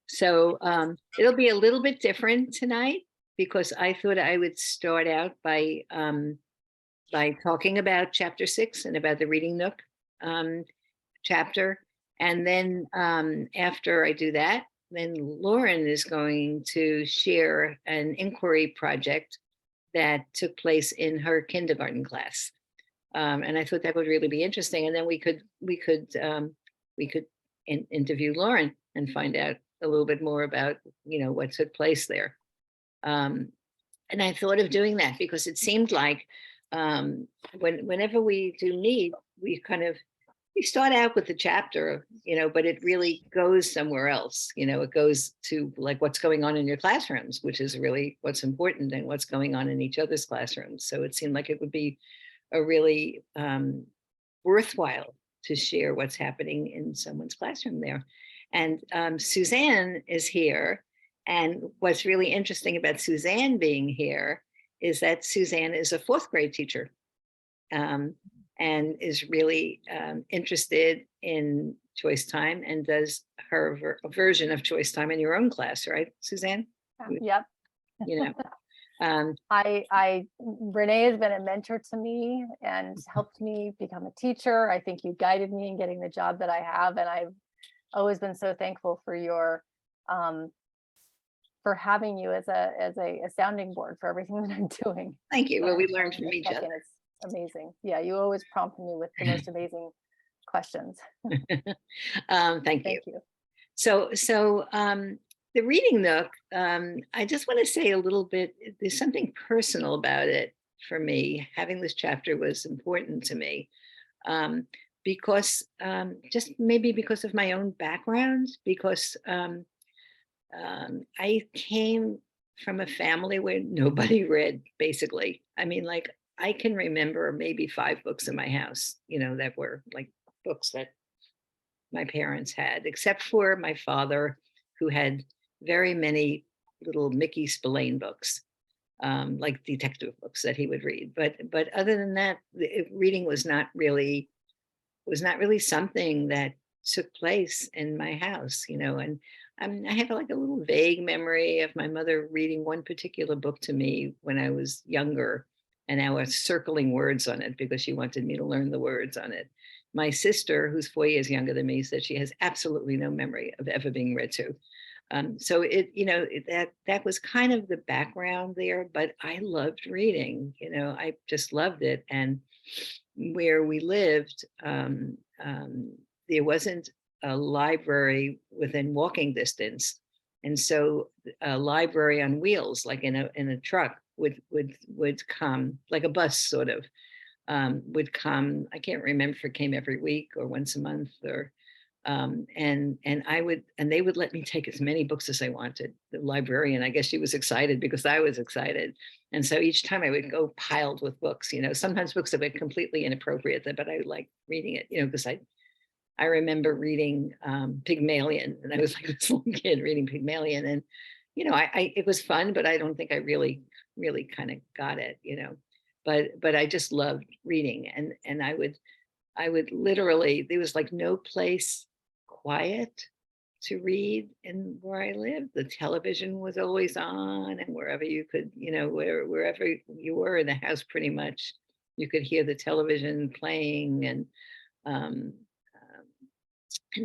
So it'll be a little bit different tonight because I thought I would start out by talking about chapter 6 and about the Reading Nook chapter. And then after I do that, then Lauren is going to share an inquiry project that took place in her kindergarten class. And I thought that would really be interesting. And then we could interview Lauren and find out a little bit more about what took place there. And I thought of doing that because it seemed like whenever we do meet, we start out with the chapter, but it really goes somewhere else. It goes to like what's going on in your classrooms, which is really what's important, and what's going on in each other's classrooms. So it seemed like it would be a really worthwhile to share what's happening in someone's classroom there. And Suzanne is here. And what's really interesting about Suzanne being here is that Suzanne is a 4th grade teacher. And is really interested in choice time and does her version of choice time in your own class, right, Suzanne? Yep. Renee has been a mentor to me and helped me become a teacher. I think you guided me in getting the job that I have, and I've always been so thankful for your for having you as a sounding board for everything that I'm doing. Thank you. Well, we learned from each other. It's amazing. Yeah, you always prompt me with the most amazing questions. Thank you. So the Reading Nook, I just want to say a little bit, there's something personal about it for me. Having this chapter was important to me because just maybe because of my own background, because I came from a family where nobody read, basically. I mean, like, I can remember maybe 5 books in my house, that were like books that my parents had, except for my father, who had very many little Mickey Spillane books, like detective books that he would read. But other than that, reading was not really something that took place in my house, and I have like a little vague memory of my mother reading one particular book to me when I was younger, and I was circling words on it because she wanted me to learn the words on it. My sister, who's 4 years younger than me, said she has absolutely no memory of ever being read to. So that was kind of the background there, but I loved reading, I just loved it. And where we lived, there wasn't a library within walking distance. And so a library on wheels, like in a truck, would come, like a bus sort of, would come. I can't remember if it came every week or once a month, or and they would let me take as many books as I wanted. The librarian, I guess she was excited because I was excited. And so each time I would go piled with books, sometimes books that were completely inappropriate, but I liked reading it, because I remember reading Pygmalion, and I was like this little kid reading Pygmalion, and it was fun, but I don't think I really kind of got it, but I just loved reading, and I would literally, there was like no place quiet to read in where I lived. The television was always on, and wherever you could, wherever you were in the house, pretty much you could hear the television playing, and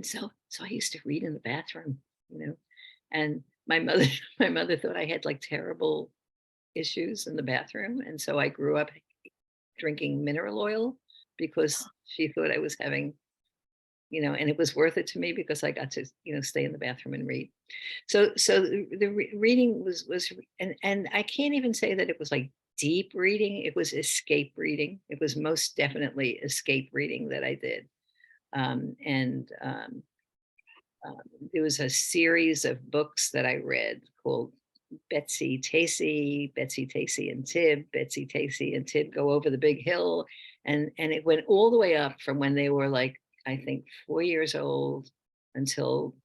so I used to read in the bathroom, and my mother thought I had like terrible issues in the bathroom. And so I grew up drinking mineral oil because she thought I was having, and it was worth it to me because I got to, stay in the bathroom and read. So the reading was, and I can't even say that it was like deep reading. It was escape reading. It was most definitely escape reading that I did. There was a series of books that I read called Betsy Tacy and Tib, Betsy Tacy and Tib Go Over the Big Hill. And it went all the way up from when they were like, I think 4 years old until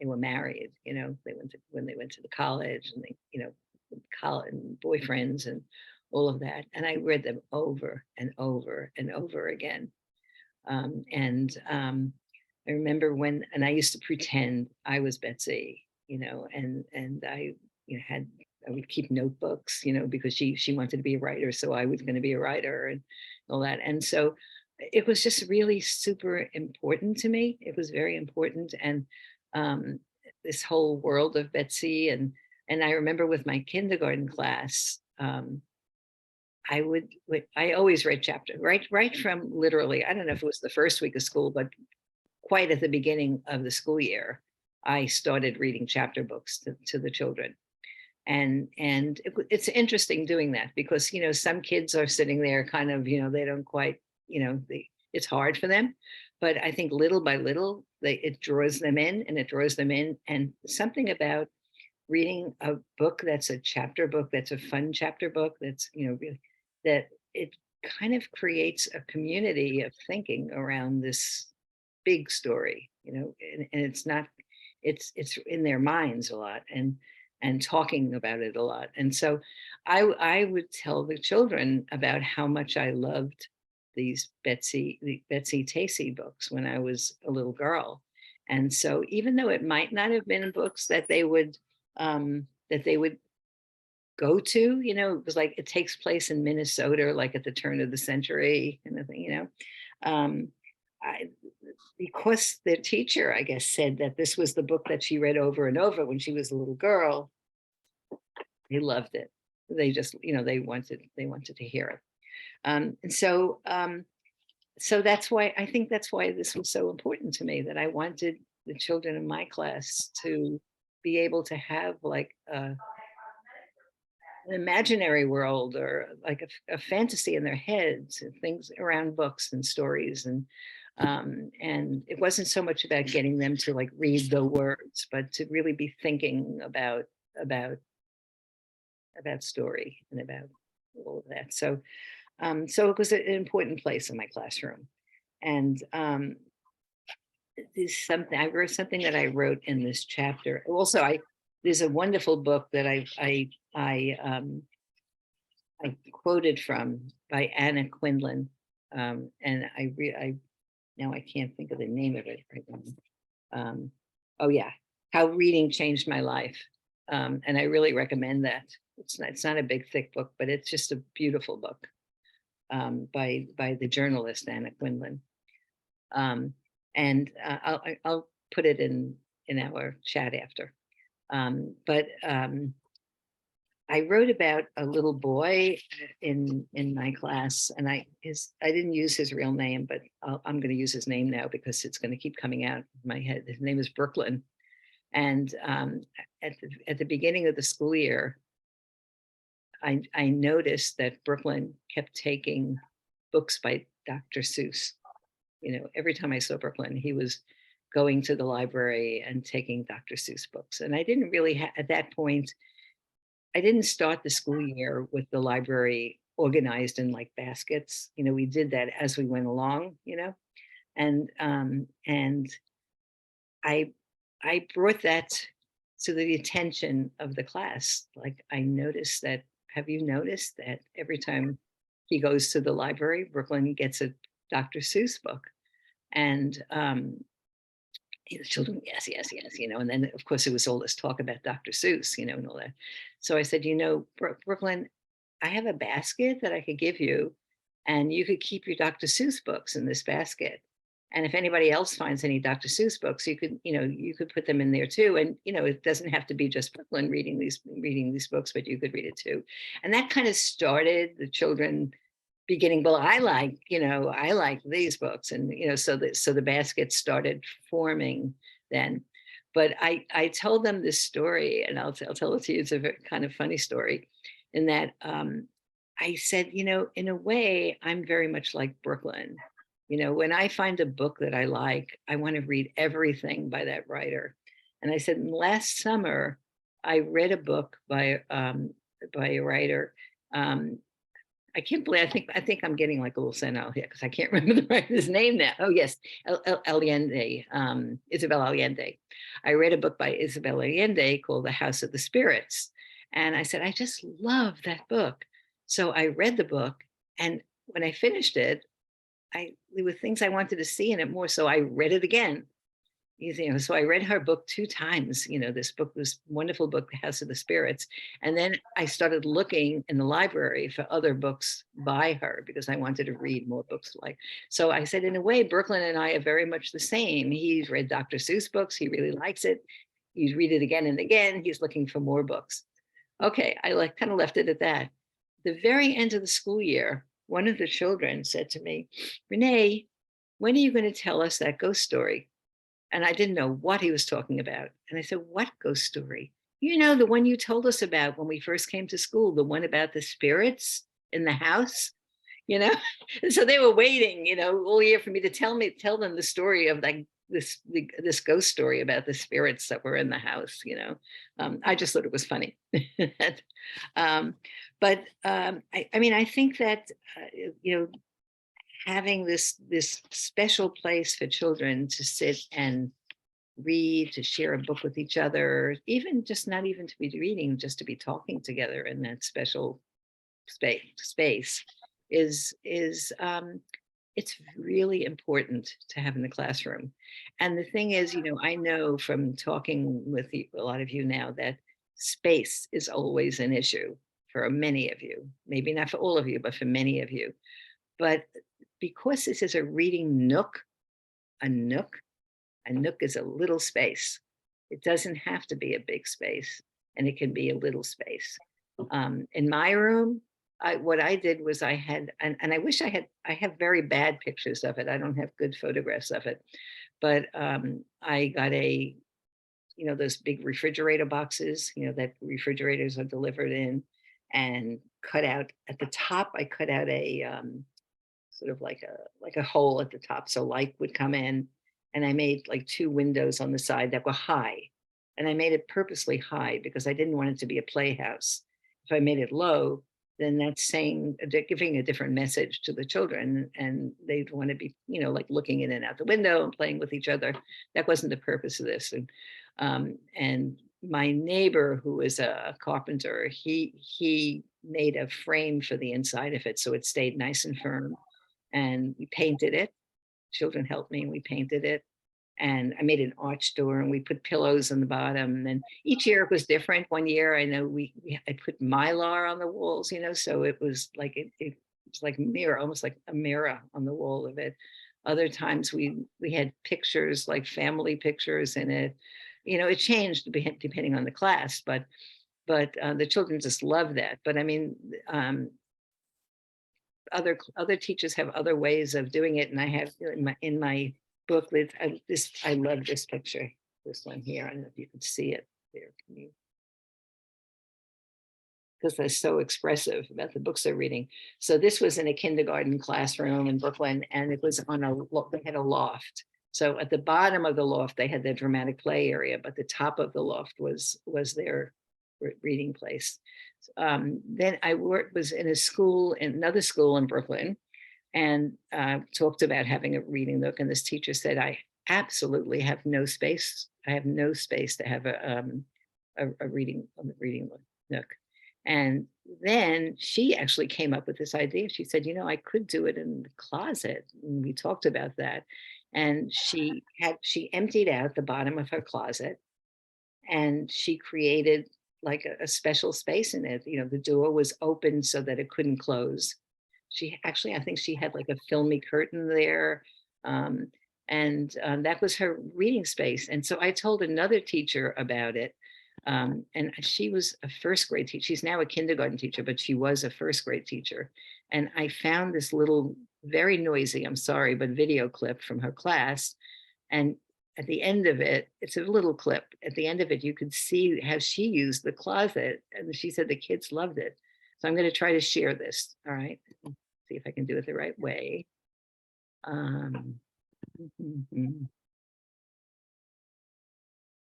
they were married, when they went to the college, and they, college and boyfriends and all of that. And I read them over and over and over again. I remember and I used to pretend I was Betsy, and I, had I would keep notebooks, because she wanted to be a writer, so I was going to be a writer and all that. And so it was just really super important to me. It was very important, and um, this whole world of Betsy, and I remember with my kindergarten class. I always read chapter right from literally, I don't know if it was the first week of school, but quite at the beginning of the school year, I started reading chapter books to the children. And it's interesting doing that because, some kids are sitting there kind of, they don't quite, it's hard for them. But I think little by little, it draws them in and it draws them in. And something about reading a book that's a chapter book, that's a fun chapter book, that's, really, that it kind of creates a community of thinking around this big story, and it's not, it's in their minds a lot, and talking about it a lot. And so I would tell the children about how much I loved the Betsy Tacy books when I was a little girl. And so even though it might not have been books that they would go to, it was like it takes place in Minnesota, like at the turn of the century kind of thing. Um, I, because the teacher, I guess, said that this was the book that she read over and over when she was a little girl, they loved it. They just, they wanted to hear it. And so that's why I think that's why this was so important to me, that I wanted the children in my class to be able to have like an imaginary world, or like a fantasy in their heads, and things around books and stories. And it wasn't so much about getting them to like read the words, but to really be thinking about story and about all of that. So it was an important place in my classroom. And there's something I wrote, something that I wrote in this chapter. Also, there's a wonderful book that I quoted from by Anna Quindlen, and I now I can't think of the name of it right now. Oh yeah, How Reading Changed My Life, and I really recommend that. It's not a big thick book, but it's just a beautiful book, by the journalist Anna Quindlen. And I'll put it in our chat after. But I wrote about a little boy in my class, and I didn't use his real name, but I'm going to use his name now because it's going to keep coming out of my head. His name is Brooklyn, and at the beginning of the school year, I noticed that Brooklyn kept taking books by Dr. Seuss. Every time I saw Brooklyn, he was going to the library and taking Dr. Seuss books, and I didn't really at that point. I didn't start the school year with the library organized in like baskets. We did that as we went along, and I brought that to the attention of the class. Like I noticed that. Have you noticed that every time he goes to the library, Brooklyn gets a Dr. Seuss book? And the children, yes, yes, yes, and then of course it was all this talk about Dr. Seuss, and all that. So I said, Brooklyn, I have a basket that I could give you, and you could keep your Dr. Seuss books in this basket. And if anybody else finds any Dr. Seuss books, you could put them in there too. And it doesn't have to be just Brooklyn reading these books, but you could read it too. And that kind of started the children beginning, well, I like these books. And, so the basket started forming then. But I told them this story, and I'll tell it to you. It's a very kind of funny story in that I said, in a way, I'm very much like Brooklyn. When I find a book that I like, I want to read everything by that writer. And I said, last summer, I read a book by a writer. I can't believe, I think I'm getting like a little senile here because I can't remember the writer's name now. Oh yes, Allende, Isabel Allende. I read a book by Isabel Allende called The House of the Spirits. And I said, I just love that book. So I read the book, and when I finished it, there were things I wanted to see in it more. So I read it again. You know, so I read her book 2 times. You know, this book, this wonderful book, The House of the Spirits. And then I started looking in the library for other books by her because I wanted to read more books like. So I said, in a way, Brooklyn and I are very much the same. He's read Dr. Seuss books. He really likes it. He's read it again and again. He's looking for more books. Okay, I like kind of left it at that. The very end of the school year, one of the children said to me, Renee, when are you going to tell us that ghost story? And I didn't know what he was talking about. And I said, what ghost story? You know, the one you told us about when we first came to school, the one about the spirits in the house, you know? And so they were waiting, you know, all year for me to tell them the story of like this ghost story about the spirits that were in the house, you know. I just thought it was funny. um, I mean, I think that, you know, having this special place for children to sit and read, to share a book with each other, even just not even to be reading, just to be talking together in that special space is it's really important to have in the classroom. And the thing is, you know, I know from talking with a lot of you now that space is always an issue for many of you, maybe not for all of you, but for many of you. But because this is a reading nook, a nook, a nook is a little space. It doesn't have to be a big space, and it can be a little space. In my room, what I did was I had, and I wish I have very bad pictures of it. I don't have good photographs of it, but I got you know, those big refrigerator boxes, you know, that refrigerators are delivered in, and cut out at the top, I cut out a, sort of like a hole at the top so light would come in, and I made like 2 windows on the side that were high, and I made it purposely high because I didn't want it to be a playhouse. If I made it low, then that's saying, giving a different message to the children, and they'd want to be, you know, like looking in and out the window and playing with each other. That wasn't the purpose of this. And my neighbor, who is a carpenter, he made a frame for the inside of it so it stayed nice and firm, and we painted it. Children helped me, and we painted it. And I made an arch door, and we put pillows on the bottom. And each year it was different. One year, I know I put mylar on the walls, you know, so it was like it was like a mirror, almost like a mirror on the wall of it. Other times we had pictures, like family pictures in it. You know, it changed depending on the class, but the children just love that. But I mean, other teachers have other ways of doing it, and I have in my booklet I love this picture, this one here. I don't know if you can see it there. Can you? Because they're so expressive about the books they're reading. So this was in a kindergarten classroom in Brooklyn, and it was on they had a loft. So at the bottom of the loft they had their dramatic play area, but the top of the loft was their reading place. Then I was in another school in Brooklyn, and talked about having a reading nook. And this teacher said, I absolutely have no space. I have no space to have a reading nook. And then she actually came up with this idea. She said, you know, I could do it in the closet. And we talked about that. And she emptied out the bottom of her closet, and she created like a special space in it. You know, the door was open so that it couldn't close. She actually, I think she had like a filmy curtain there. That was her reading space. And so I told another teacher about it. And she was a first grade teacher. She's now a kindergarten teacher, but she was a first grade teacher. And I found this little, very noisy, I'm sorry, but video clip from her class. And at the end of it, it's a little clip. At the end of it, you could see how she used the closet. And she said the kids loved it. So I'm going to try to share this. All right. See if I can do it the right way.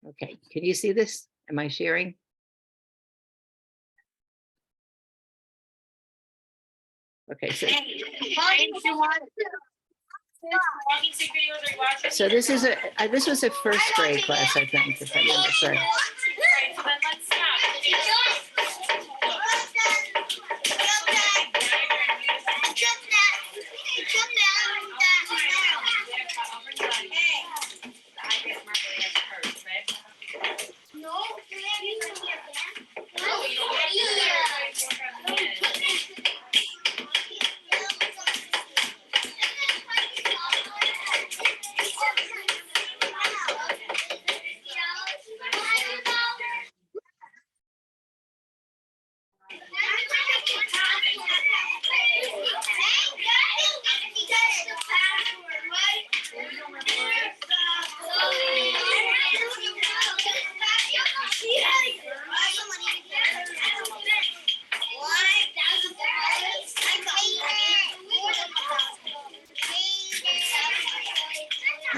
Okay. Can you see this? Am I sharing? Okay. So this is this was a first grade class, I think, if I remember correctly.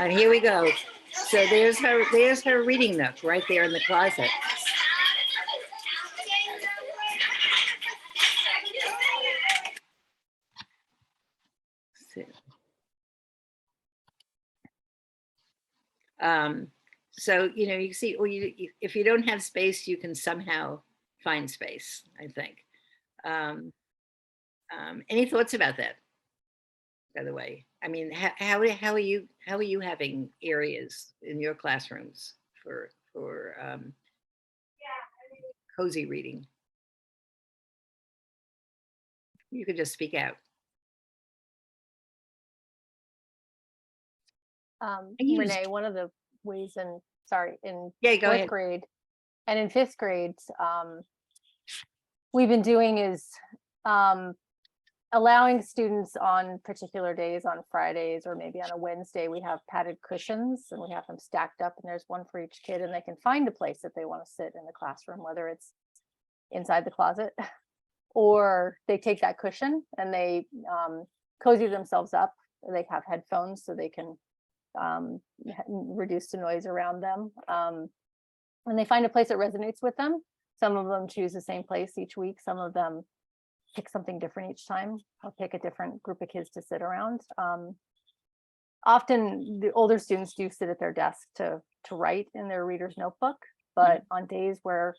And here we go. So there's her reading nook right there in the closet. So, you know, you see, well, if you don't have space, you can somehow find space, I think. Any thoughts about that, by the way? I mean, how are you having areas in your classrooms for cozy reading? You could just speak out. I use, Renee, one of the ways in yeah, go fourth ahead. grade and in fifth grade, we've been doing is allowing students on particular days, on Fridays or maybe on a Wednesday, we have padded cushions and we have them stacked up and there's one for each kid and they can find a place that they want to sit in the classroom, whether it's inside the closet or they take that cushion and they cozy themselves up. They have headphones so they can reduce the noise around them. And they find a place that resonates with them. Some of them choose the same place each week. Some of them pick something different each time. I'll pick a different group of kids to sit around. Often the older students do sit at their desk to write in their reader's notebook, but on days where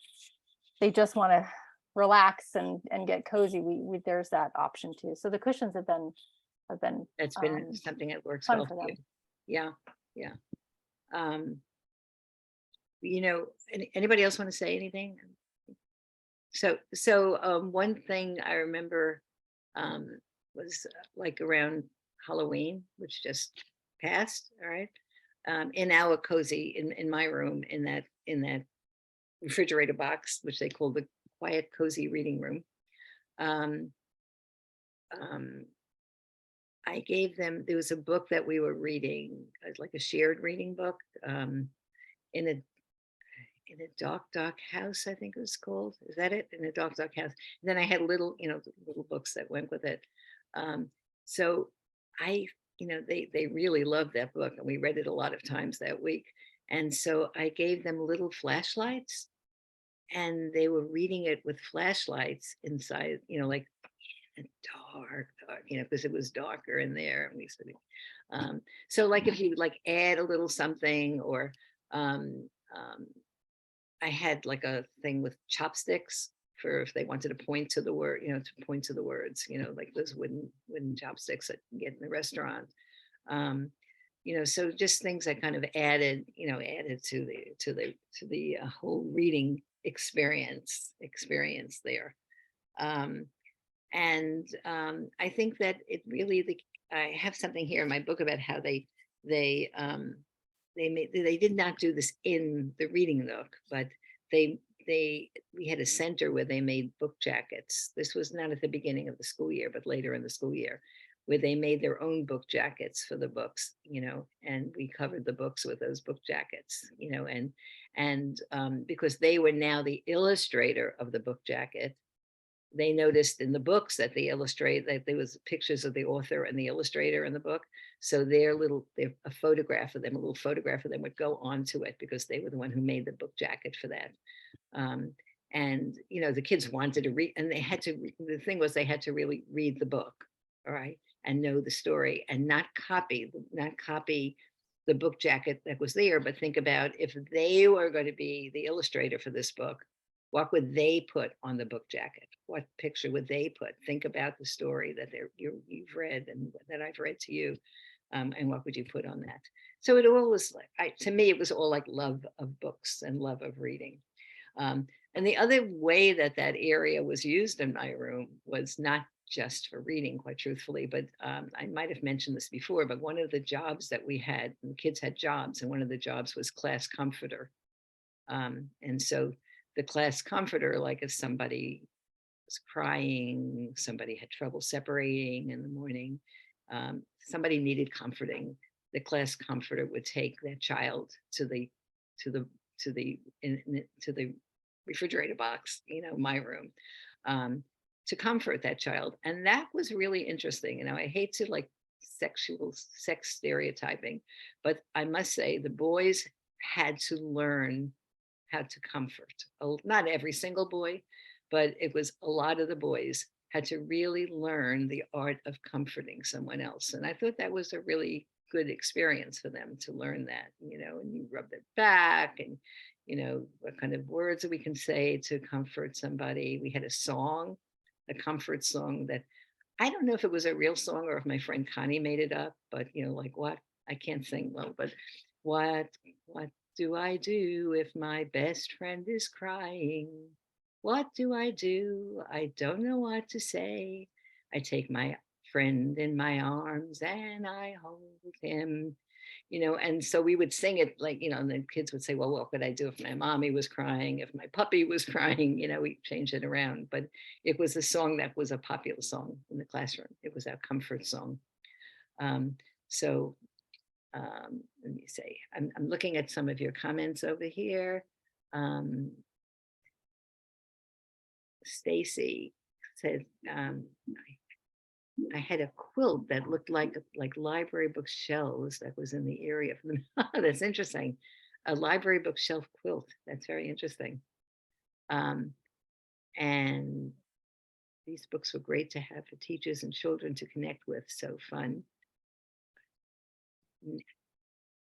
they just want to relax and get cozy, we there's that option too. So the cushions have been That's been something that works fun well for for them. you. Yeah, yeah. You know, anybody else want to say anything? So one thing I remember was like around Halloween, which just passed, all right, in our cozy, in my room, in that refrigerator box, which they call the quiet, cozy reading room. Um, um, I gave them, there was a book that we were reading, like a shared reading book, in a dark house, I think it was called. Is that it? In a dark house. And then I had little, you know, little books that went with it. Um, so I, you know, they really loved that book, and we read it a lot of times that week. And so I gave them little flashlights, and they were reading it with flashlights inside, you know, like dark, you know, because it was darker in there. And we sort of, so like if you like add a little something, or um, um, I had like a thing with chopsticks for if they wanted to point to the word, you know, to point to the words, you know, like those wooden chopsticks that you get in the restaurant. Um, you know, so just things that kind of added, you know, added to the whole reading experience there. Um, and I think that it really, I have something here in my book about how they they did not do this in the reading nook, but they we had a center where they made book jackets. This was not at the beginning of the school year, but later in the school year, where they made their own book jackets for the books, you know, and we covered the books with those book jackets, you know, and because they were now the illustrator of the book jacket, they noticed in the books that they illustrate that there was pictures of the author and the illustrator in the book. So a photograph of them, a little photograph of them would go onto it because they were the one who made the book jacket for that. And, you know, the kids wanted to read, and they had to, the thing was they had to really read the book, all right, and know the story and not copy the book jacket that was there, but think about if they were going to be the illustrator for this book, what would they put on the book jacket? What picture would they put? Think about the story that you've read and that I've read to you, and what would you put on that? So it all was like, to me, it was all like love of books and love of reading. And the other way that that area was used in my room was not just for reading, quite truthfully, but I might have mentioned this before, but one of the jobs that we had, and kids had jobs, and one of the jobs was class comforter. And so the class comforter, like if somebody was crying, somebody had trouble separating in the morning, somebody needed comforting, the class comforter would take that child to the refrigerator box, you know, my room, to comfort that child. And that was really interesting. You know, I hate to like sexual sex stereotyping, but I must say the boys had to learn how to comfort. Not every single boy, but it was a lot of the boys had to really learn the art of comforting someone else. And I thought that was a really good experience for them to learn that, and you rub their back and, what kind of words we can say to comfort somebody. We had a song, a comfort song that I don't know if it was a real song or if my friend Connie made it up, but like what? I can't sing well, but what what do I do if my best friend is crying? What do I do? I don't know what to say. I take my friend in my arms and I hold him. And so we would sing it like, and the kids would say, well, what could I do if my mommy was crying, if my puppy was crying? We changed it around, but it was a song that was a popular song in the classroom. It was our comfort song. Um, so let me say, I'm looking at some of your comments over here. Stacy said, I had a quilt that looked like library bookshelves that was in the area for them. That's interesting. A library bookshelf quilt. That's very interesting. And these books were great to have for teachers and children to connect with. So fun.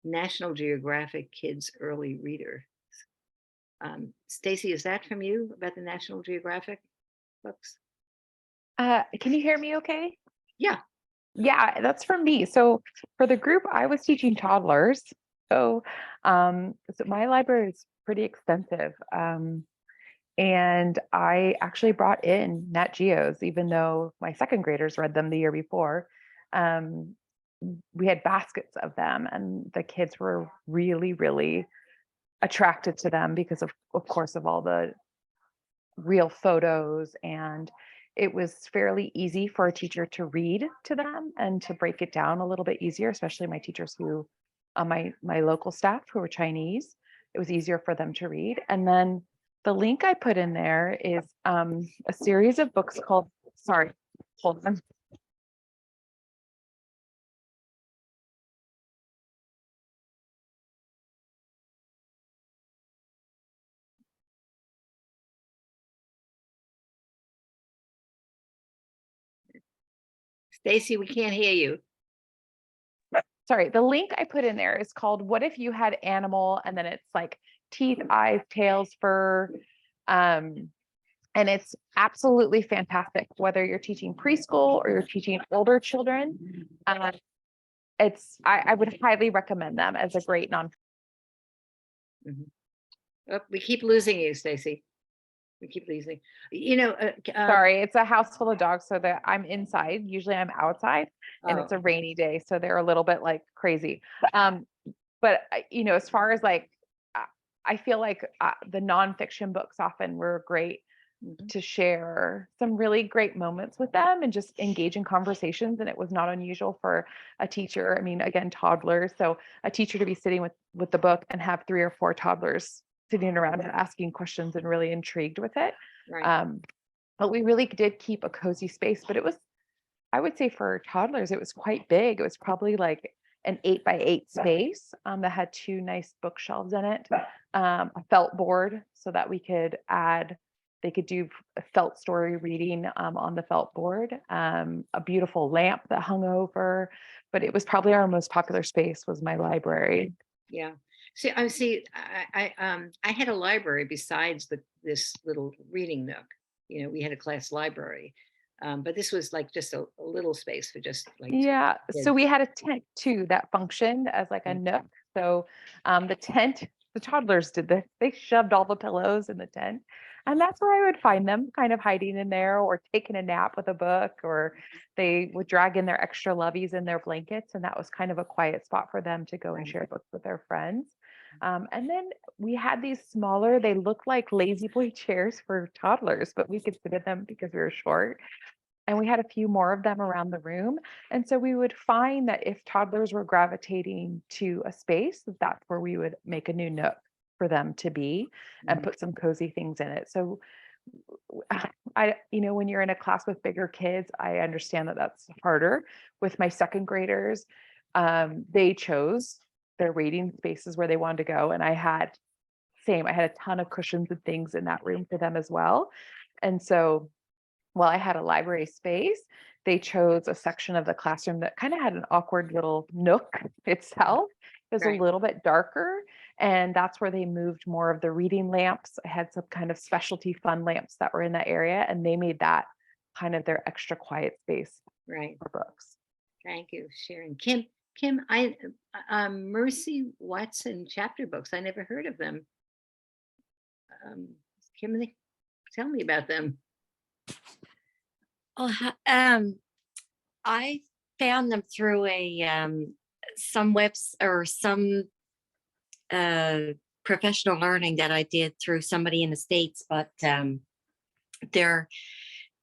National Geographic Kids Early Reader. Stacy, is that from you about the National Geographic books? Can you hear me okay? Yeah. Yeah, that's from me. So for the group, I was teaching toddlers. So, so my library is pretty extensive. And I actually brought in Nat Geos, even though my second graders read them the year before. Um, we had baskets of them, and the kids were really, really attracted to them because of course, of all the real photos, and it was fairly easy for a teacher to read to them and to break it down a little bit easier, especially my teachers who my local staff who were Chinese. It was easier for them to read. And then the link I put in there is a series of books called, sorry, hold on. Stacy, we can't hear you. Sorry, the link I put in there is called What If You Had Animal? And then it's like teeth, eyes, tails, fur. Um, and it's absolutely fantastic, whether you're teaching preschool or you're teaching older children. I would highly recommend them as a great non. Mhm. Oh, we keep losing you, Stacy. We keep losing. Sorry, it's a house full of dogs, so that I'm inside. Usually I'm outside, and Oh, it's a rainy day, so they're a little bit like crazy. Um, but as far as like, uh, I feel like the nonfiction books often were great mhm, to share some really great moments with them and just engage in conversations. And it was not unusual for a teacher, I mean, again, toddlers, so a teacher to be sitting with the book and have 3 or 4 toddlers sitting around and asking questions and really intrigued with it. right. um, but we really did keep a cozy space, but it was, I would say, for toddlers it was quite big. It was probably like an 8 by 8 space that had 2 nice bookshelves in it, a felt board so that they could do a felt story reading on the felt board, a beautiful lamp that hung over. But it was probably our most popular space was my library. Yeah. I had a library besides this little reading nook. We had a class library, but this was like just a little space for just like two Yeah, so kids. we had a tent too that functioned as like a Mm, nook. So the tent, the toddlers did this. They shoved all the pillows in the tent. And that's where I would find them kind of hiding in there or taking a nap with a book, or they would drag in their extra loveys in their blankets. And that was kind of a quiet spot for them to go and right. share books with their friends. And then we had these smaller, they looked like lazy boy chairs for toddlers, but we could sit in them because we were short, and we had a few more of them around the room. And so we would find that if toddlers were gravitating to a space, that's where we would make a new nook for them to be and Mhm. put some cozy things in it. So when you're in a class with bigger kids, I understand that that's harder. With my second graders, they chose their reading spaces where they wanted to go. And I had a ton of cushions and things in that room for them as well. And so while I had a library space, they chose a section of the classroom that kind of had an awkward little nook itself. It was a Right. little bit darker, and that's where they moved more of the reading lamps. I had some kind of specialty fun lamps that were in that area, and they made that kind of their extra quiet space Right. for books. Thank you, Sharon. Kim, Mercy Watson chapter books. I never heard of them. Um, Kim, tell me about them. Oh, I found them through some webs or some professional learning that I did through somebody in the States, but they're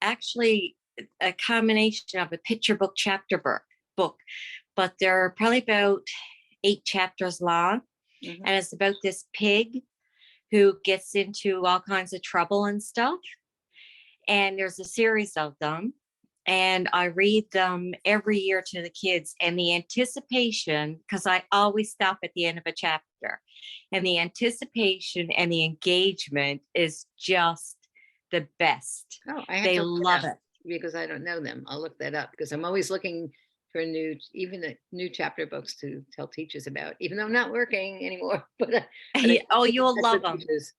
actually a combination of a picture book book, but they're probably about 8 chapters long, Mhm. and it's about this pig who gets into all kinds of trouble and stuff. And there's a series of them, and I read them every year to the kids. And the anticipation, because I always stop at the end of a chapter, and the anticipation and the engagement is just the best. Oh, I have They to look love up it. because I don't know them. I'll look that up because I'm always looking for new chapter books to tell teachers about, even though I'm not working anymore. But I Yeah, oh, think you'll that's love what them. teachers.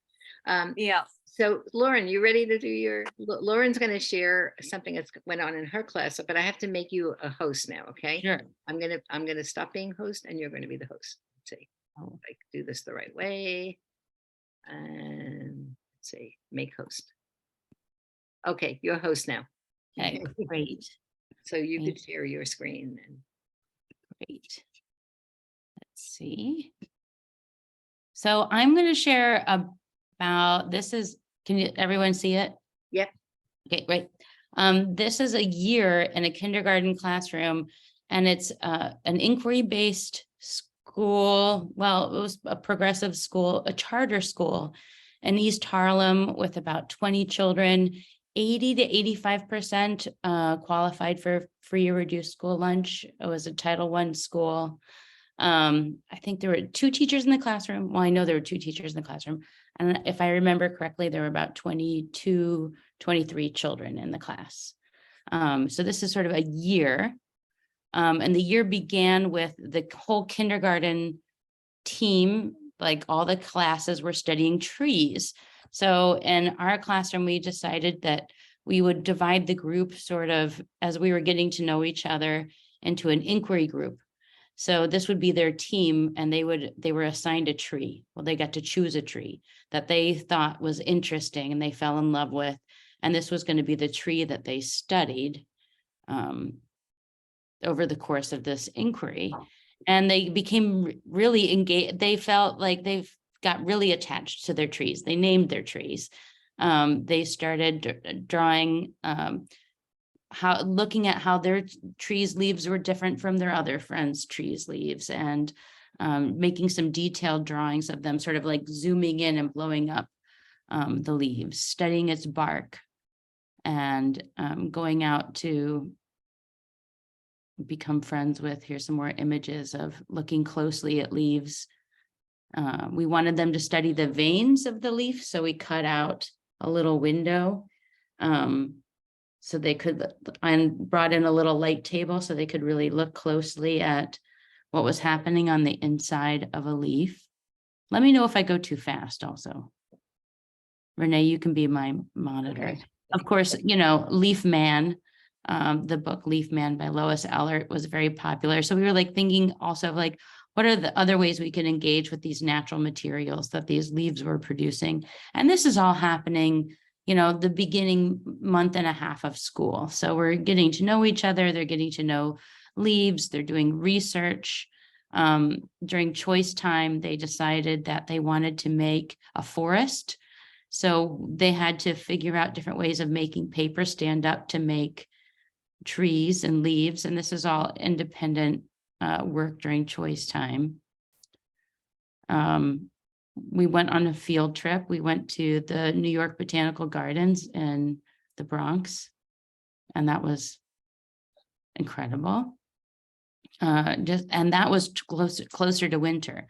Yeah. So Lauren, you ready to do Lauren's going to share something that's went on in her class, but I have to make you a host now. Okay. Sure. I'm going to stop being host and you're going to be the host. Let's see. Oh. If I do this the right way. And let's see, make host. Okay. You're host now. Okay, great, So you could Thank share your screen and great. Let's see. So I'm going to share about, can everyone see it? yep. Okay, great. This is a year in a kindergarten classroom, and it's an inquiry-based school. Well, it was a progressive school, a charter school in East Harlem with about 20 children. 80 to 85% qualified for free or reduced school lunch. It was a Title I school. I think there were 2 teachers in the classroom. Well, I know there were 2 teachers in the classroom. And if I remember correctly, there were about 22, 23 children in the class. So this is sort of a year. And the year began with the whole kindergarten team, like all the classes were studying trees. So in our classroom, we decided that we would divide the group sort of as we were getting to know each other into an inquiry group. So this would be their team, and they were assigned a tree. Well, they got to choose a tree that they thought was interesting and they fell in love with. And this was going to be the tree that they studied over the course of this inquiry. And they became really engaged. They felt like they've got really attached to their trees. They named their trees. They started drawing, looking at how their trees' leaves were different from their other friends' trees' leaves, and making some detailed drawings of them, sort of like zooming in and blowing up the leaves, studying its bark, and going out to become friends with. Here's some more images of looking closely at leaves. We wanted them to study the veins of the leaf, so we cut out a little window so they could, and brought in a little light table so they could really look closely at what was happening on the inside of a leaf. Let me know if I go too fast also. Renee, you can be my monitor. Okay. Of course, Leaf Man. The book Leaf Man by Lois Ehlert was very popular. So we were like thinking also of like, what are the other ways we can engage with these natural materials that these leaves were producing? And this is all happening, the beginning month and a half of school. So we're getting to know each other. They're getting to know leaves. They're doing research. During choice time, they decided that they wanted to make a forest. So they had to figure out different ways of making paper stand up to make trees and leaves. And this is all independent work during choice time. We went on a field trip. We went to the New York Botanical Gardens in the Bronx. And that was incredible. And that was closer to winter.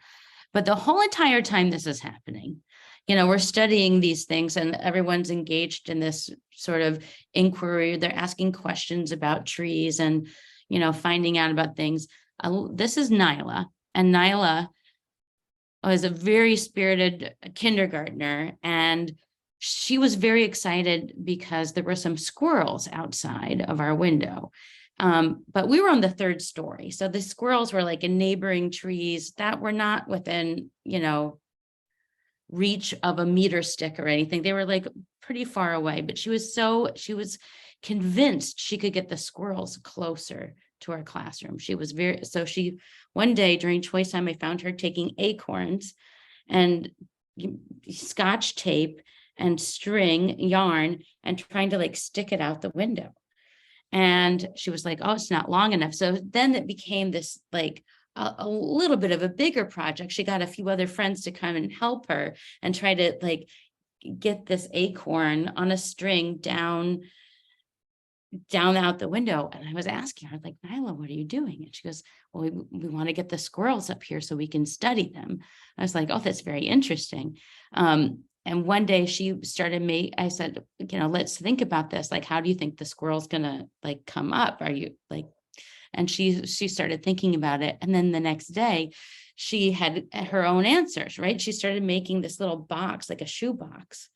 But the whole entire time this is happening, we're studying these things and everyone's engaged in this sort of inquiry. They're asking questions about trees and, finding out about things. This is Nyla, and Nyla was a very spirited kindergartner, and she was very excited because there were some squirrels outside of our window. But we were on the third story. So the squirrels were like in neighboring trees that were not within, reach of a meter stick or anything. They were like pretty far away, but she was convinced she could get the squirrels closer to our classroom. One day during choice time, I found her taking acorns and scotch tape and string yarn and trying to like stick it out the window. And she was like, oh, it's not long enough. So then it became this like a little bit of a bigger project. She got a few other friends to come and help her and try to like get this acorn on a string down out the window. And I was asking her, like, Nyla, what are you doing? And she goes, well, we want to get the squirrels up here so we can study them. I was like, oh, that's very interesting. And one day she started I said, let's think about this. Like, how do you think the squirrel's gonna like come up? Are you like, and she started thinking about it. And then the next day she had her own answers, right? She started making this little box, like a shoe box,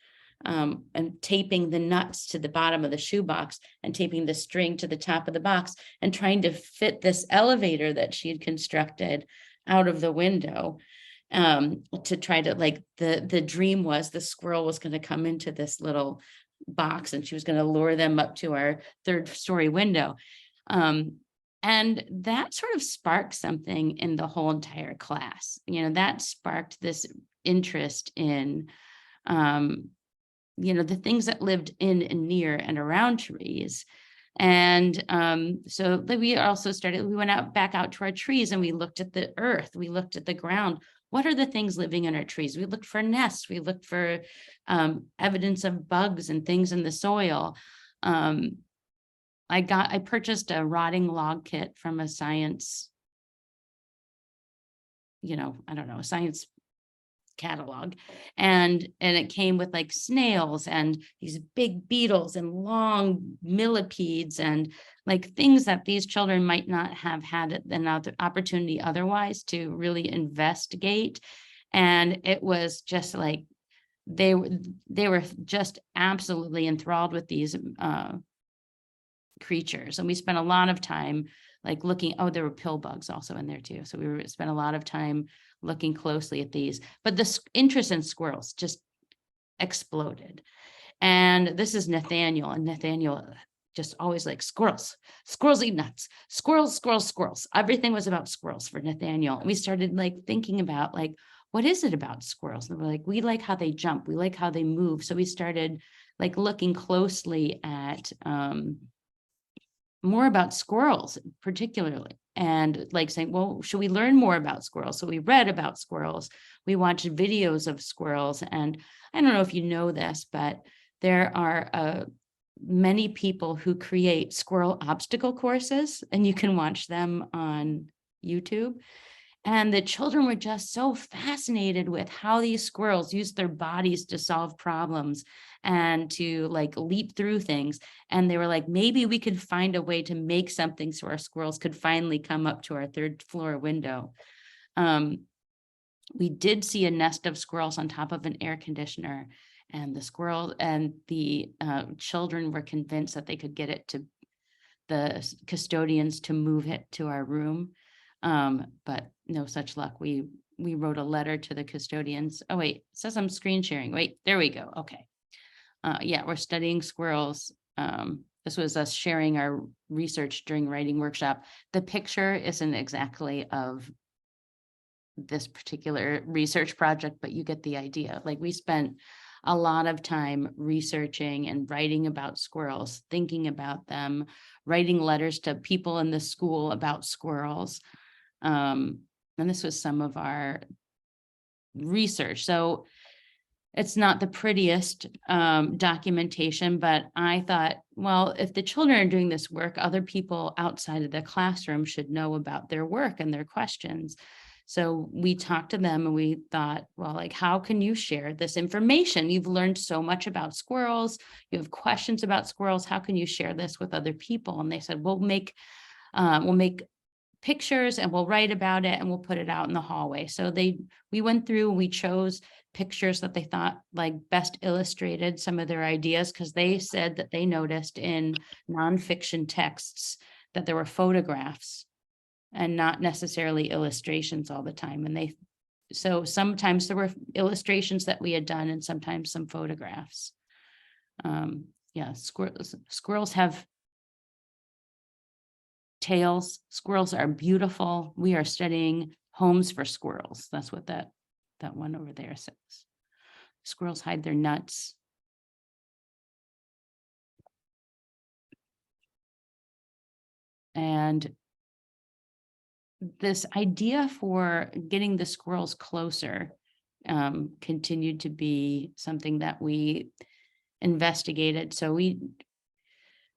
and taping the nuts to the bottom of the shoe box and taping the string to the top of the box and trying to fit this elevator that she had constructed out of the window, to try to like, the dream was the squirrel was going to come into this little box and she was going to lure them up to our third story window. And that sort of sparked something in the whole entire class. That sparked this interest in, the things that lived in and near and around trees. And so we also we went back out to our trees and we looked at the earth, we looked at the ground. What are the things living in our trees? We looked for nests, we looked for evidence of bugs and things in the soil. I purchased a rotting log kit from a science, a science catalog, and it came with like snails and these big beetles and long millipedes and like things that these children might not have had another opportunity otherwise to really investigate. And it was just like they were just absolutely enthralled with these creatures. And we spent a lot of time like looking, there were pill bugs also in there too. So we spent a lot of time looking closely at these, but the interest in squirrels just exploded. And this is Nathaniel, and Nathaniel just always like squirrels eat nuts, squirrels. Everything was about squirrels for Nathaniel. And we started like thinking about like, what is it about squirrels? And we're like, we like how they jump, we like how they move. So we started like looking closely at more about squirrels particularly, and like saying, well, should we learn more about squirrels? So we read about squirrels, we watched videos of squirrels. And I don't know if you know this, but there are many people who create squirrel obstacle courses, and you can watch them on YouTube. And the children were just so fascinated with how these squirrels use their bodies to solve problems and to like leap through things. And they were like, maybe we could find a way to make something so our squirrels could finally come up to our third floor window. We did see a nest of squirrels on top of an air conditioner, and the squirrel and the children were convinced that they could get it to the custodians to move it to our room. But no such luck. We wrote a letter to the custodians. Oh, wait, it says I'm screen sharing. Wait, there we go. Okay. Yeah, we're studying squirrels. This was us sharing our research during writing workshop. The picture isn't exactly of this particular research project, but you get the idea. Like we spent a lot of time researching and writing about squirrels, thinking about them, writing letters to people in the school about squirrels. And this was some of our research. So it's not the prettiest documentation, but I thought, well, if the children are doing this work, other people outside of the classroom should know about their work and their questions. So we talked to them and we thought, well, like, how can you share this information? You've learned so much about squirrels. You have questions about squirrels. How can you share this with other people? And they said, we'll make pictures and we'll write about it and we'll put it out in the hallway. So we went through, we chose pictures that they thought like best illustrated some of their ideas, because they said that they noticed in nonfiction texts that there were photographs and not necessarily illustrations all the time. And so sometimes there were illustrations that we had done and sometimes some photographs. Yeah, squirrels have tails. Squirrels are beautiful. We are studying homes for squirrels. That's what that one over there says. Squirrels hide their nuts. And this idea for getting the squirrels closer continued to be something that we investigated. So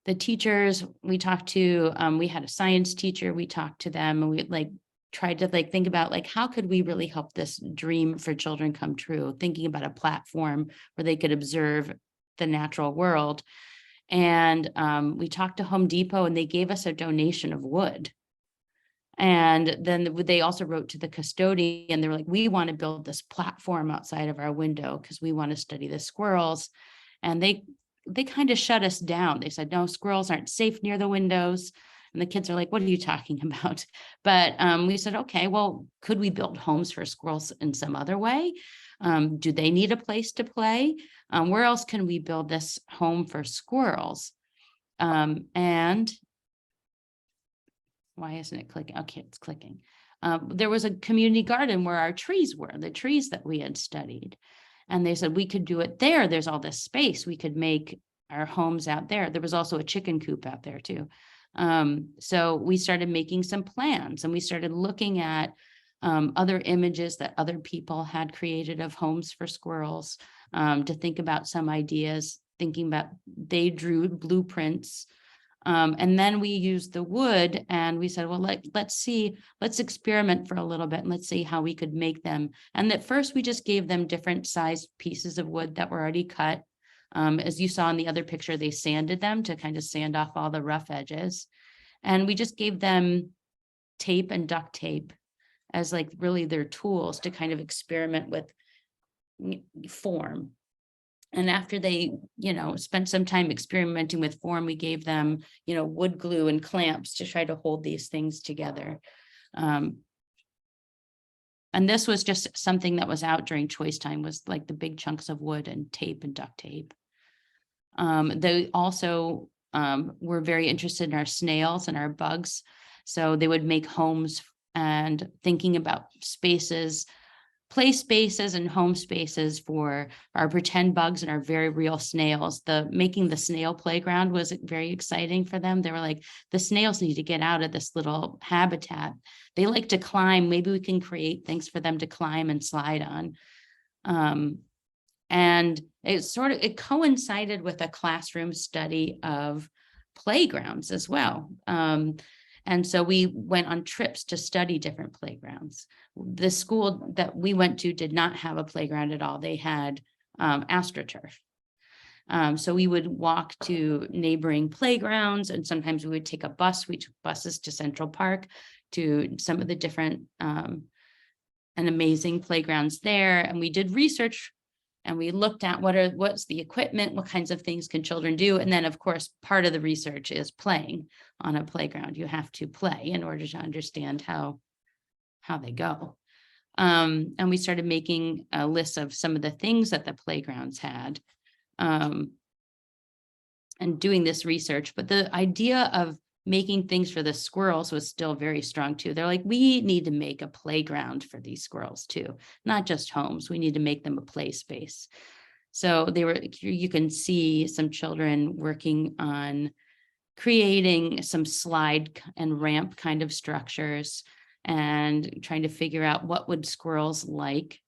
the teachers we talked to, we had a science teacher, we talked to them and we tried to think about how could we really help this dream for children come true, thinking about a platform where they could observe the natural world. And we talked to Home Depot and they gave us a donation of wood. And then they also wrote to the custodian. They were like, we want to build this platform outside of our window because we want to study the squirrels. And they kind of shut us down. They said, no, squirrels aren't safe near the windows. And the kids are like, what are you talking about? But we said, okay, well, could we build homes for squirrels in some other way? Do they need a place to play? Where else can we build this home for squirrels? And why isn't it clicking? Okay, it's clicking. There was a community garden where our trees were, the trees that we had studied. And they said we could do it there. There's all this space. We could make our homes out there. There was also a chicken coop out there too. So we started making some plans and we started looking at other images that other people had created of homes for squirrels, to think about some ideas, they drew blueprints. And then we used the wood and we said, well, let's experiment for a little bit and let's see how we could make them. And at first we just gave them different sized pieces of wood that were already cut. As you saw in the other picture, they sanded them to kind of sand off all the rough edges. And we just gave them tape and duct tape as really their tools to kind of experiment with form. And after they, spent some time experimenting with form, we gave them, wood glue and clamps to try to hold these things together. And this was just something that was out during choice time, was the big chunks of wood and tape and duct tape. They also were very interested in our snails and our bugs. So they would make homes and thinking about spaces, play spaces and home spaces for our pretend bugs and our very real snails. Making the snail playground was very exciting for them. They were like, the snails need to get out of this little habitat. They like to climb. Maybe we can create things for them to climb and slide on. And it coincided with a classroom study of playgrounds as well. And so we went on trips to study different playgrounds. The school that we went to did not have a playground at all. They had AstroTurf. So we would walk to neighboring playgrounds, and sometimes we would take a bus. We took buses to Central Park to some of the different and amazing playgrounds there. And we did research and we looked at what's the equipment, what kinds of things can children do. And then of course, part of the research is playing on a playground. You have to play in order to understand how they go. And we started making a list of some of the things that the playgrounds had, and doing this research. But the idea of making things for the squirrels was still very strong too. They're like, we need to make a playground for these squirrels too, not just homes. We need to make them a play space. So you can see some children working on creating some slide and ramp kind of structures and trying to figure out what would squirrels like.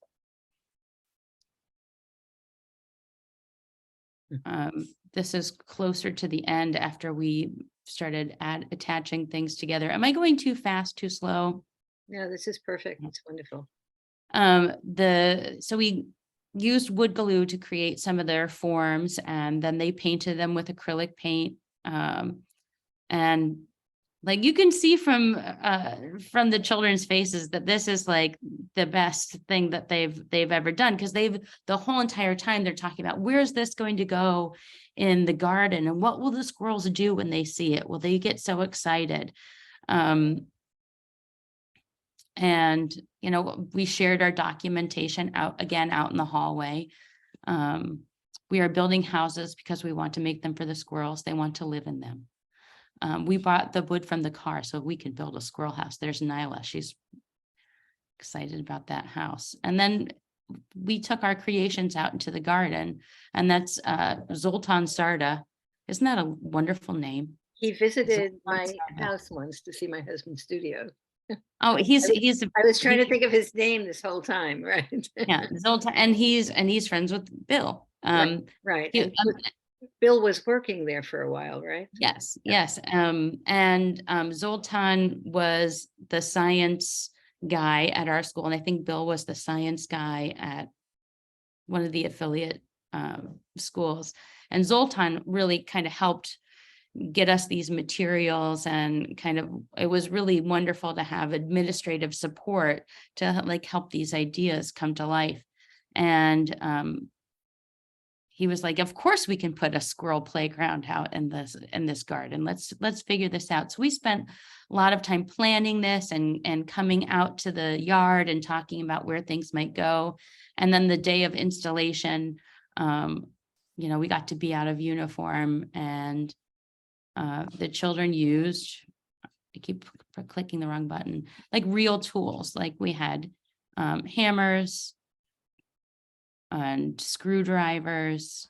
This is closer to the end after we started attaching things together. Am I going too fast, too slow? No, this is perfect. It's wonderful. So we used wood glue to create some of their forms, and then they painted them with acrylic paint. And like you can see from the children's faces that this is like the best thing that they've ever done, because the whole entire time they're talking about, where's this going to go in the garden, and what will the squirrels do when they see it? Will they get so excited? And, we shared our documentation out in the hallway. We are building houses because we want to make them for the squirrels. They want to live in them. We bought the wood from the car so we could build a squirrel house. There's Nyla. She's excited about that house. And then we took our creations out into the garden, and that's Zoltan Sarda. Isn't that a wonderful name? He visited Zoltan my Sarda. house once to see my husband's studio. Oh, he's I was trying to think of his name this whole time, right? yeah, Zoltan, and he's friends with Bill. Right. he- And Bill was working there for a while, right? Yes, yes. And Zoltan was the science guy at our school, and I think Bill was the science guy at one of the affiliate schools. And Zoltan really kind of helped get us these materials, and it was really wonderful to have administrative support to like help these ideas come to life. And he was like, of course we can put a squirrel playground out in this garden. Let's figure this out. So we spent a lot of time planning this and coming out to the yard and talking about where things might go. And then the day of installation, we got to be out of uniform, and the children used, I keep clicking the wrong button, like real tools. Like we had hammers and screwdrivers,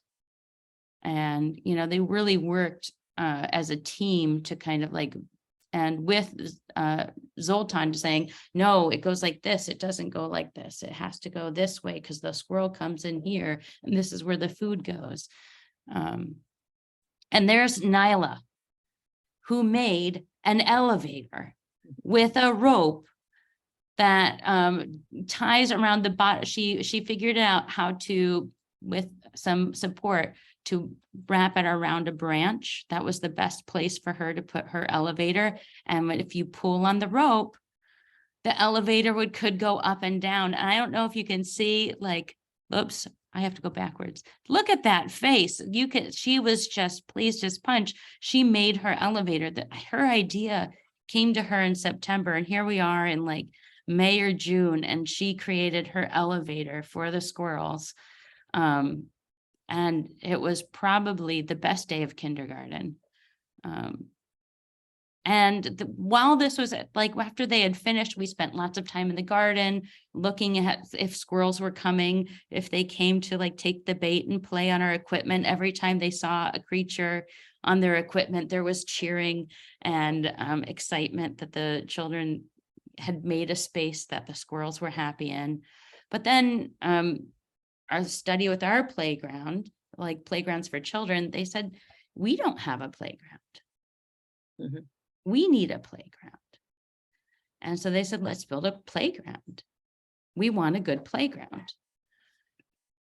and they really worked as a team to kind of like, and with Zoltan saying, no, it goes like this, it doesn't go like this, it has to go this way because the squirrel comes in here and this is where the food goes. And there's Nyla, who made an elevator with a rope that ties around the bottom. She figured out how to, with some support, to wrap it around a branch. That was the best place for her to put her elevator. And if you pull on the rope, the elevator could go up and down. And I don't know if you can see, like, oops, I have to go backwards. Look at that face. She was just, please just punch. She made her elevator. Her idea came to her in September, and here we are in like May or June, and she created her elevator for the squirrels. And it was probably the best day of kindergarten. While this was like, after they had finished, we spent lots of time in the garden looking at if squirrels were coming, if they came to like take the bait and play on our equipment. Every time they saw a creature on their equipment, there was cheering and excitement that the children had made a space that the squirrels were happy in. But then our study with our playground, like playgrounds for children, they said, we don't have a playground. Mhm. We need a playground. And so they said, let's build a playground. We want a good playground.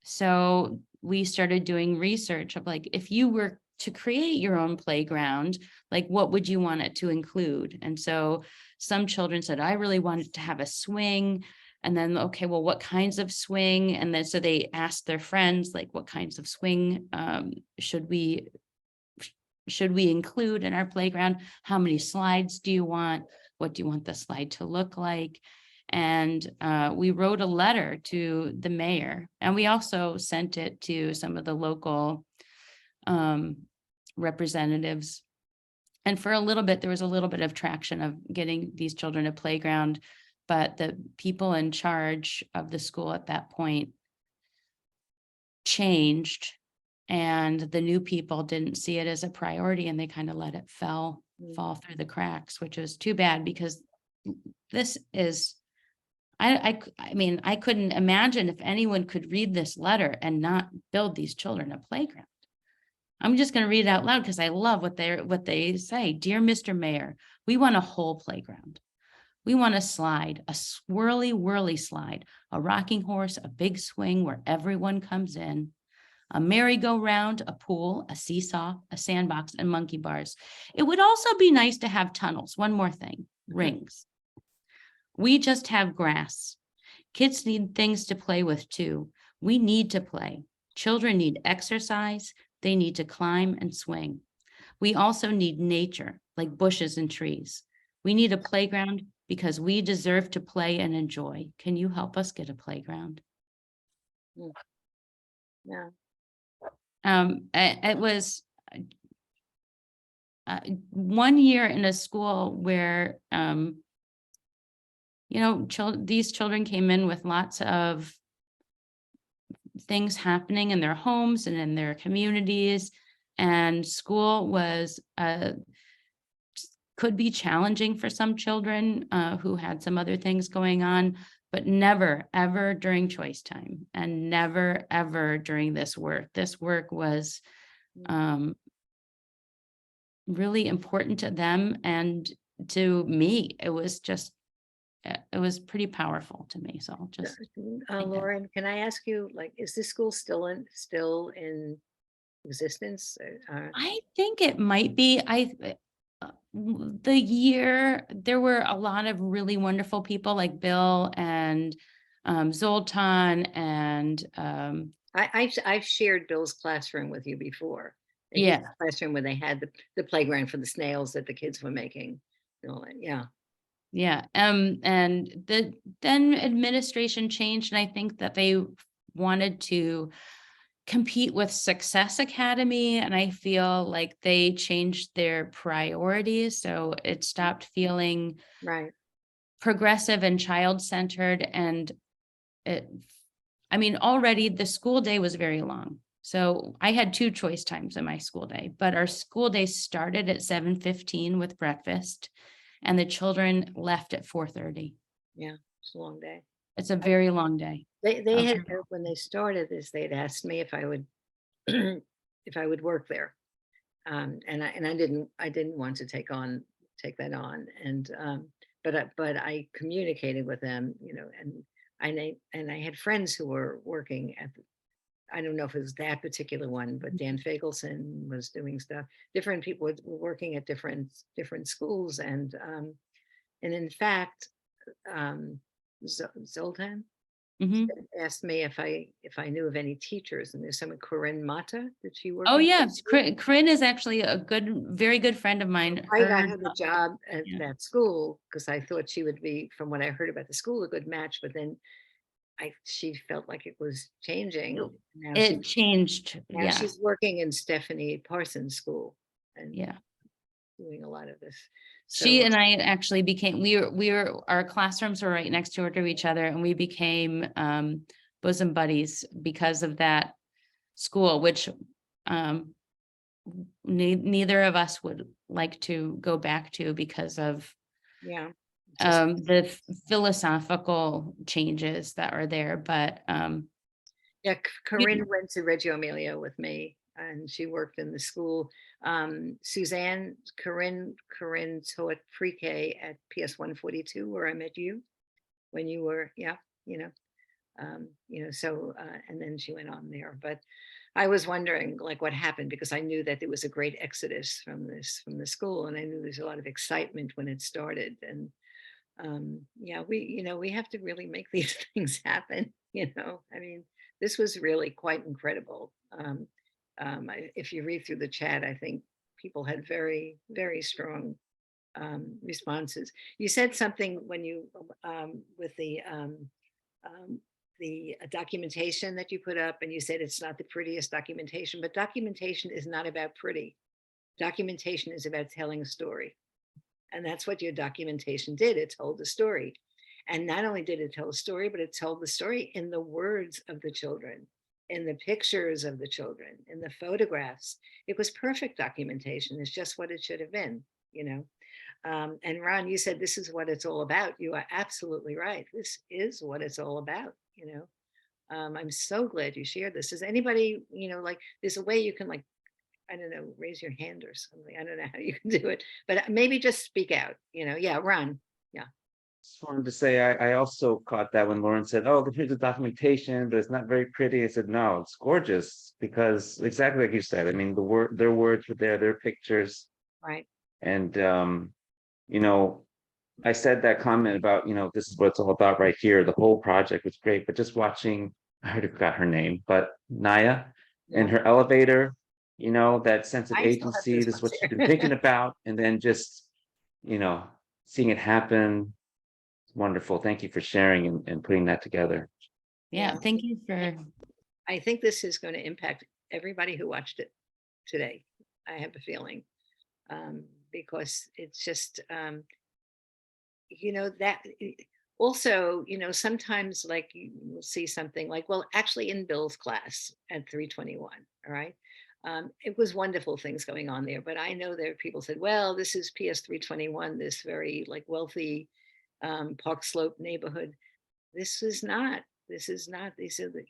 So we started doing research of like, if you were to create your own playground, like what would you want it to include? And so some children said, I really wanted to have a swing. And then, okay, well, what kinds of swing? And then so they asked their friends, like, what kinds of swing should we include in our playground? How many slides do you want? What do you want the slide to look like? And we wrote a letter to the mayor, and we also sent it to some of the local representatives. And for a little bit, there was a little bit of traction of getting these children a playground, but the people in charge of the school at that point changed, and the new people didn't see it as a priority, and they kind of let it fall through the cracks, which was too bad, because this is, I mean, I couldn't imagine if anyone could read this letter and not build these children a playground. I'm just going to read it out loud because I love what they say. Dear Mr. Mayor, we want a whole playground. We want a slide, a swirly whirly slide, a rocking horse, a big swing where everyone comes in, a merry-go-round, a pool, a seesaw, a sandbox, and monkey bars. It would also be nice to have tunnels. One more thing, rings. We just have grass. Kids need things to play with too. We need to play. Children need exercise. They need to climb and swing. We also need nature, like bushes and trees. We need a playground because we deserve to play and enjoy. Can you help us get a playground? Yeah. It was 1 year in a school where, these children came in with lots of things happening in their homes and in their communities, and school was could be challenging for some children who had some other things going on, but never ever during choice time, and never ever during this work. This work was really important to them, and to me it was pretty powerful to me. So I'll just Lauren, can I ask you, like, is this school still in existence? I think it might be. The year there were a lot of really wonderful people like Bill and Zoltan and I've shared Bill's classroom with you before. yeah. His classroom where they had the playground for the snails that the kids were making. And all that. Yeah. Yeah. And then administration changed, and I think that they wanted to compete with Success Academy, and I feel like they changed their priorities. So it stopped feeling Right. progressive and child-centered. And already the school day was very long. So I had 2 choice times in my school day, but our school day started at 7:15 with breakfast, and the children left at 4:30. Yeah. It's a long day. It's a very long day. They had, when they started this, they'd asked me if I would if I would work there. And I didn't want to take that on. And but I communicated with them, and I had friends who were working at I don't know if it was that particular one, but Dan Fagelson was doing stuff. Different people were working at different schools, and in fact, Zoltan Mhm. asked me if I knew of any teachers, and there's someone, Corinne Mata, that she worked Oh with. yeah, Corinne is actually a very good friend of mine. I got her the job at yeah. that school because I thought she would be, from what I heard about the school, a good match. But then she felt like it was changing. Now It changed. now Yeah. she's working in Stephanie Parsons' school and Yeah. doing a lot of this. She So and I actually became, our classrooms were right next door to each other, and we became bosom buddies because of that school, which neither of us would like to go back to because of yeah, the philosophical changes that are there. But yeah, Corinne went to Reggio Emilia with me, and she worked in the school. Corinne taught pre-K at PS 142, where I met you when you were, yeah, so and then she went on there. But I was wondering, like, what happened, because I knew that there was a great exodus from the school, and I knew there's a lot of excitement when it started. And yeah, we have to really make these things happen. I mean, this was really quite incredible. If you read through the chat, I think people had very, very strong responses. You said something when you with the documentation that you put up, and you said it's not the prettiest documentation, but documentation is not about pretty. Documentation is about telling a story. And that's what your documentation did. It told the story. And not only did it tell a story, but it told the story in the words of the children, in the pictures of the children, in the photographs. It was perfect documentation. It's just what it should have been, and Ron, you said this is what it's all about. You are absolutely right. This is what it's all about. I'm so glad you shared this. Does anybody, like, there's a way you can, like, I don't know, raise your hand or something. I don't know how you can do it, but maybe just speak out, yeah, Ron. Just wanted to say, I also caught that when Lauren said, "Oh, here's the documentation, but it's not very pretty." I said, "No, it's gorgeous," because exactly like you said. I mean, their words were there, their pictures, Right. and you know, I said that comment about, this is what it's all about right here. The whole project was great, but just watching, I already forgot her name, but Naya and Yeah. her elevator, that sense of I still have agency, those this is ones what she's been here. thinking about, and then just, you know, seeing it happen. Wonderful. Thank you for sharing and putting that together. Yeah, Yeah. thank you for, I think this is going to impact everybody who watched it today. I have a feeling, because it's just, that also, sometimes like you will see something like, well, actually in Bill's class at 321, all right. It was wonderful things going on there, but I know there are people said, well, this is PS 321, this very like wealthy Park Slope neighborhood. This is not. This is not. These are the,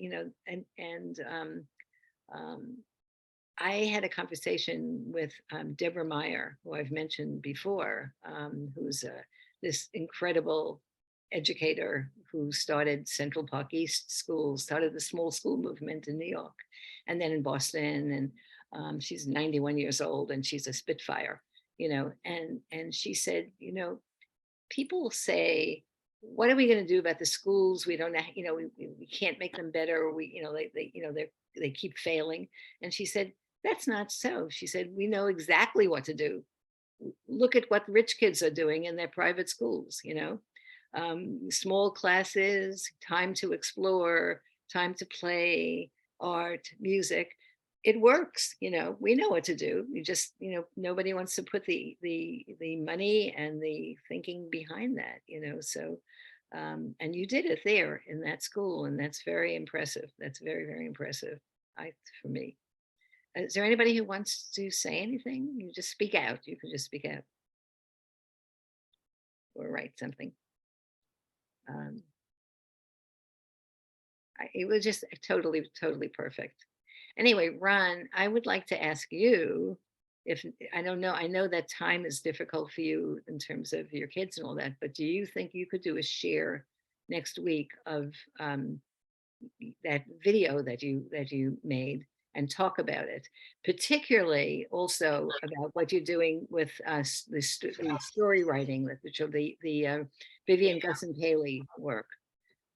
um, I had a conversation with Deborah Meyer, who I've mentioned before, who's this incredible educator who started Central Park East schools, started the small school movement in New York, and then in Boston. And she's 91 years old, and she's a Spitfire, and she said, people say, what are we going to do about the schools? We don't know, we can't make them better. We, they keep failing. And she said, that's not so. She said, we know exactly what to do. Look at what rich kids are doing in their private schools, small classes, time to explore, time to play, art, music. It works, we know what to do. You just, nobody wants to put the money and the thinking behind that, so and you did it there in that school, and that's very impressive. That's very, very impressive, for me. Is there anybody who wants to say anything? You just speak out. You can just speak out or write something. It was just totally, totally perfect. Anyway, Ron, I would like to ask you if, I don't know, I know that time is difficult for you in terms of your kids and all that, but do you think you could do a share next week of that video that you made and talk about it, particularly also about what you're doing with the story writing, the Vivian Gusson Paley work.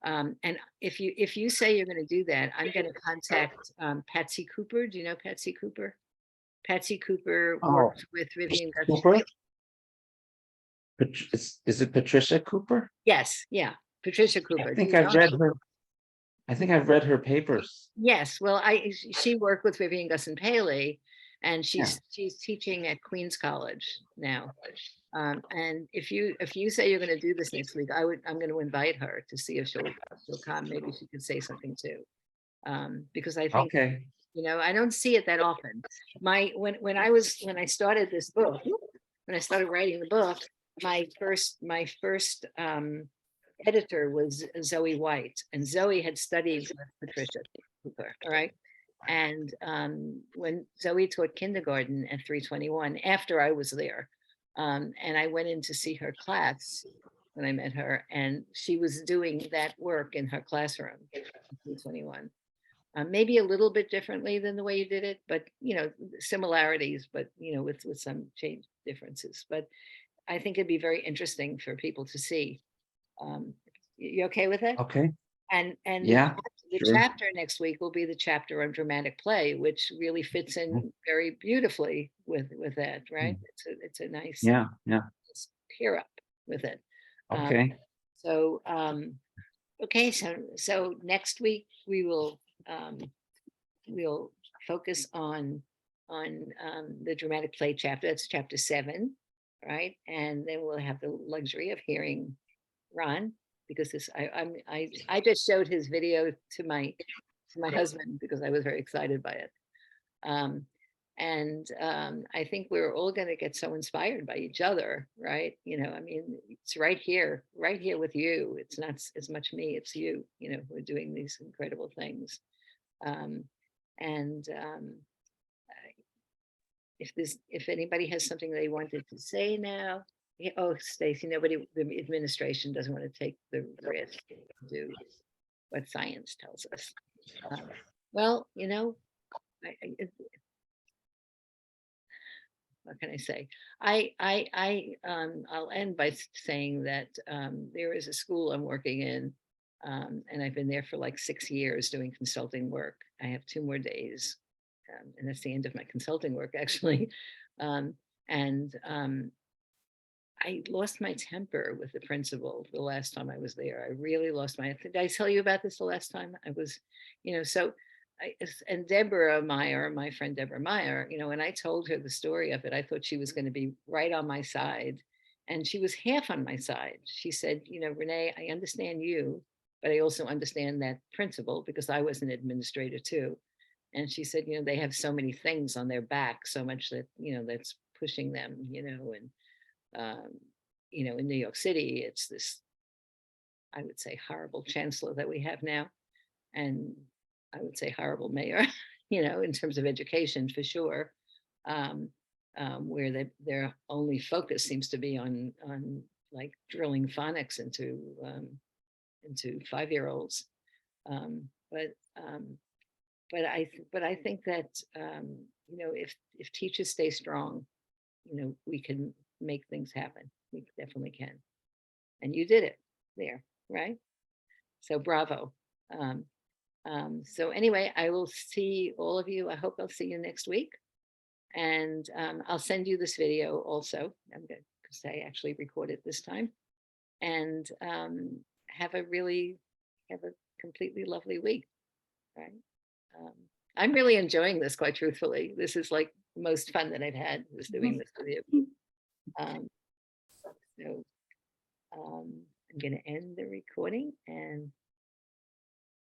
And if you say you're going to do that, I'm going to contact Patsy Cooper. Do you know Patsy Cooper? Patsy Cooper Oh, worked with Vivian Gusson. Cooper? Is it Patricia Cooper? Yes, yeah, Patricia I Cooper. think I've read her. I think I've read her papers. Yes, well, she worked with Vivian Gusson Paley, and Yeah. she's teaching at Queens College now. And if you say you're going to do this next week, I'm going to invite her to see if she'll come. Maybe she could say something too, because I think Okay. I don't see it that often. When I started this book, when I started writing the book, my first editor was Zoe White, and Zoe had studied with Patricia Cooper. All right. And when Zoe taught kindergarten at 321, after I was there, and I went in to see her class when I met her, and she was doing that work in her classroom at 321. Maybe a little bit differently than the way you did it, but similarities, but with some change differences. But I think it'd be very interesting for people to see. You okay with it? Okay. And Yeah, the sure. chapter next week will be the chapter on dramatic play, which really fits in very beautifully with that, right? It's a nice Yeah. pair up with it. Okay. So okay, so next week we'll focus on the dramatic play chapter. That's chapter 7, right? And then we'll have the luxury of hearing Ron, because I just showed his video to my husband because I was very excited by it. And I think we're all going to get so inspired by each other, right? I mean, it's right here with you. It's not as much me, it's you, we're doing these incredible things. And if anybody has something they wanted to say now. Oh, Stacy, nobody, the administration doesn't want to take the risk to do what science tells us. Well, what can I say? I'll end by saying that there is a school I'm working in, and I've been there for like 6 years doing consulting work. I have 2 more days, and that's the end of my consulting work, actually. And I lost my temper with the principal the last time I was there. I really lost my. Did I tell you about this the last time I was? So and Deborah Meyer, my friend Deborah Meyer, when I told her the story of it, I thought she was going to be right on my side. And she was half on my side. She said, Renee, I understand you, but I also understand that principal because I was an administrator too. And she said, they have so many things on their back, so much that, that's pushing them, and, in New York City, it's this, I would say, horrible chancellor that we have now. And I would say horrible mayor, in terms of education for sure, where their only focus seems to be on like drilling phonics into 5-year-olds. But I think that if teachers stay strong, we can make things happen. We definitely can, and you did it there, right? So bravo. So anyway, I will see all of you. I hope I'll see you next week. And I'll send you this video also. I'm going to say actually record it this time. And have a completely lovely week. Right. I'm really enjoying this, quite truthfully. This is like the most fun that I've had, was doing this with you. So I'm going to end the recording and